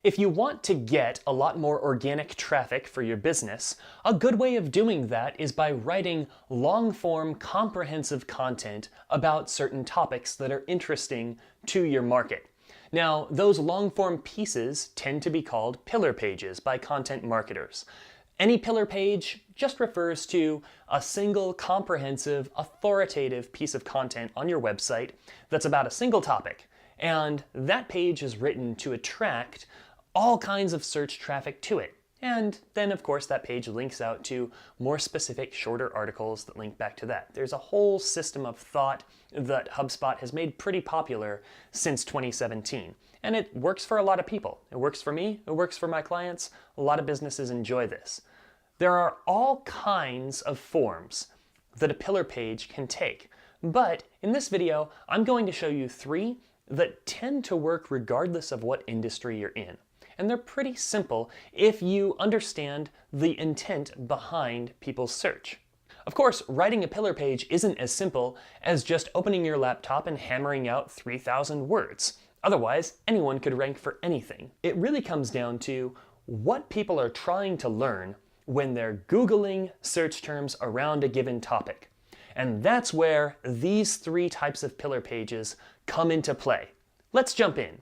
If you want to get a lot more organic traffic for your business, a good way of doing that is by writing long-form, comprehensive content about certain topics that are interesting to your market. Now, those long-form pieces tend to be called pillar pages by content marketers. Any pillar page just refers to a single, comprehensive, authoritative piece of content on your website that's about a single topic. And that page is written to attract all kinds of search traffic to it. And then, of course, that page links out to more specific, shorter articles that link back to that. There's a whole system of thought that HubSpot has made pretty popular since 2017. And it works for a lot of people. It works for me, it works for my clients. A lot of businesses enjoy this. There are all kinds of forms that a pillar page can take. But in this video, I'm going to show you 3 that tend to work regardless of what industry you're in. And they're pretty simple if you understand the intent behind people's search. Of course, writing a pillar page isn't as simple as just opening your laptop and hammering out 3,000 words. Otherwise, anyone could rank for anything. It really comes down to what people are trying to learn when they're Googling search terms around a given topic. And that's where these 3 types of pillar pages come into play. Let's jump in.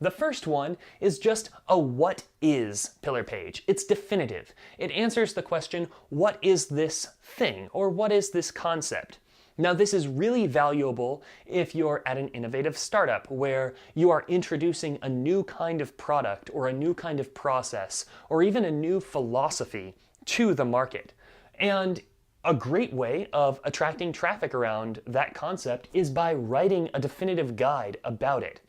The first one is just a what is pillar page. It's definitive. It answers the question, what is this thing, or what is this concept? Now, this is really valuable if you're at an innovative startup where you are introducing a new kind of product or a new kind of process or even a new philosophy to the market. And a great way of attracting traffic around that concept is by writing a definitive guide about it.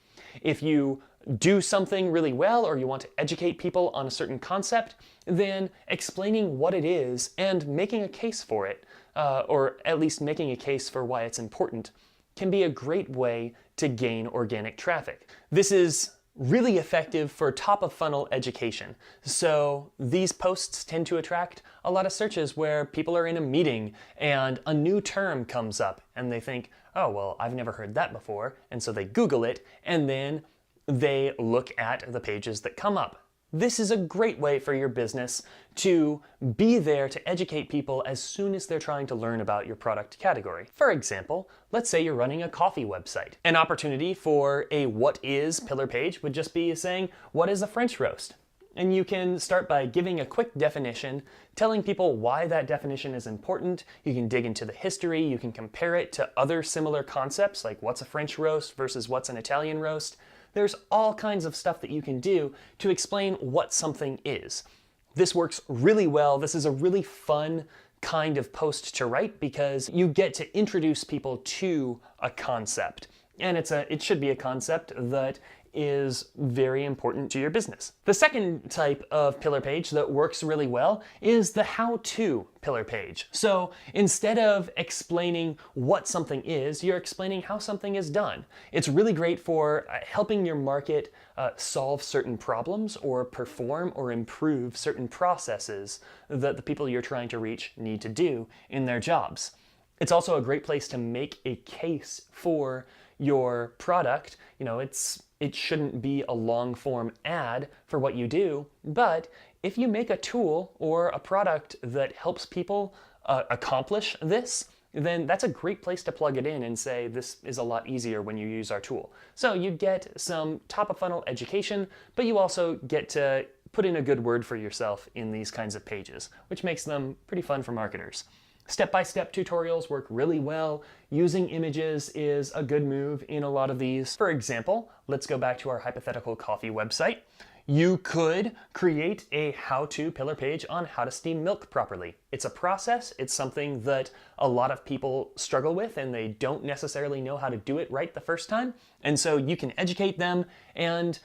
If you do something really well or you want to educate people on a certain concept, then explaining what it is and making a case for it, or at least making a case for why it's important, can be a great way to gain organic traffic. This is really effective for top-of-funnel education. So these posts tend to attract a lot of searches where people are in a meeting and a new term comes up and they think, oh, well, I've never heard that before. And so they Google it and then they look at the pages that come up. This is a great way for your business to be there to educate people as soon as they're trying to learn about your product category. For example, let's say you're running a coffee website. An opportunity for a what is pillar page would just be saying, what is a French roast? And you can start by giving a quick definition, telling people why that definition is important. You can dig into the history, you can compare it to other similar concepts like what's a French roast versus what's an Italian roast. There's all kinds of stuff that you can do to explain what something is. This works really well. This is a really fun kind of post to write because you get to introduce people to a concept. And it should be a concept that is very important to your business. The second type of pillar page that works really well is the how-to pillar page. So instead of explaining what something is, you're explaining how something is done. It's really great for helping your market solve certain problems or perform or improve certain processes that the people you're trying to reach need to do in their jobs. It's also a great place to make a case for your product. You know, it shouldn't be a long form ad for what you do, but if you make a tool or a product that helps people accomplish this, then that's a great place to plug it in and say this is a lot easier when you use our tool. So you get some top of funnel education, but you also get to put in a good word for yourself in these kinds of pages, which makes them pretty fun for marketers. Step-by-step tutorials work really well. Using images is a good move in a lot of these. For example, let's go back to our hypothetical coffee website. You could create a how-to pillar page on how to steam milk properly. It's a process. It's something that a lot of people struggle with and they don't necessarily know how to do it right the first time. And so you can educate them, and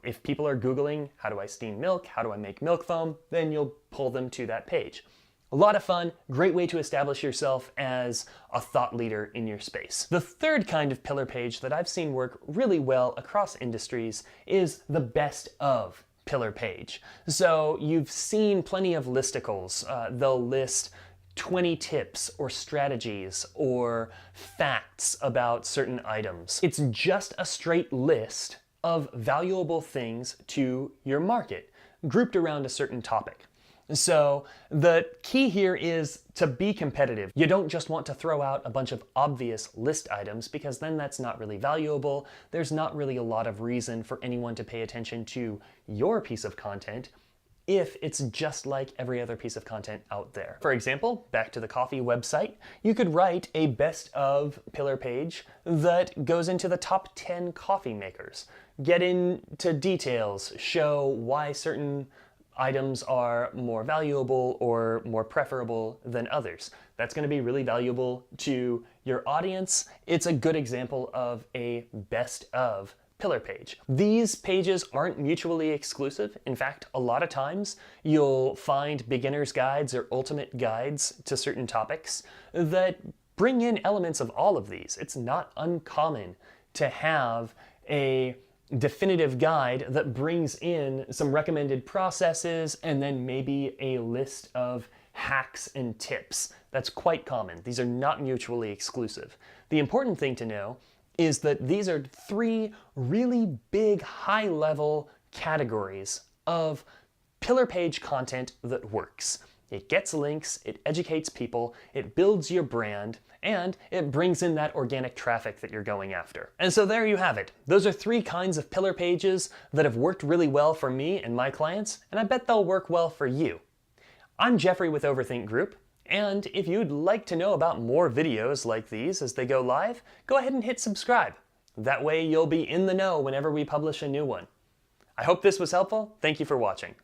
if people are Googling, how do I steam milk? How do I make milk foam? Then you'll pull them to that page. A lot of fun, great way to establish yourself as a thought leader in your space. The third kind of pillar page that I've seen work really well across industries is the best of pillar page. So you've seen plenty of listicles. They'll list 20 tips or strategies or facts about certain items. It's just a straight list of valuable things to your market, grouped around a certain topic. So the key here is to be competitive. You don't just want to throw out a bunch of obvious list items, because then that's not really valuable. There's not really a lot of reason for anyone to pay attention to your piece of content if it's just like every other piece of content out there. For example, back to the coffee website, you could write a best of pillar page that goes into the top 10 coffee makers. Get into details, show why certain items are more valuable or more preferable than others. That's going to be really valuable to your audience. It's a good example of a best of pillar page. These pages aren't mutually exclusive. In fact, a lot of times you'll find beginner's guides or ultimate guides to certain topics that bring in elements of all of these. It's not uncommon to have a definitive guide that brings in some recommended processes and then maybe a list of hacks and tips. That's quite common. These are not mutually exclusive. The important thing to know is that these are three really big high-level categories of pillar page content that works. It gets links, it educates people, it builds your brand, and it brings in that organic traffic that you're going after. And so there you have it. Those are three kinds of pillar pages that have worked really well for me and my clients, and I bet they'll work well for you. I'm Jeffrey with Overthink Group, and if you'd like to know about more videos like these as they go live, go ahead and hit subscribe. That way you'll be in the know whenever we publish a new one. I hope this was helpful. Thank you for watching.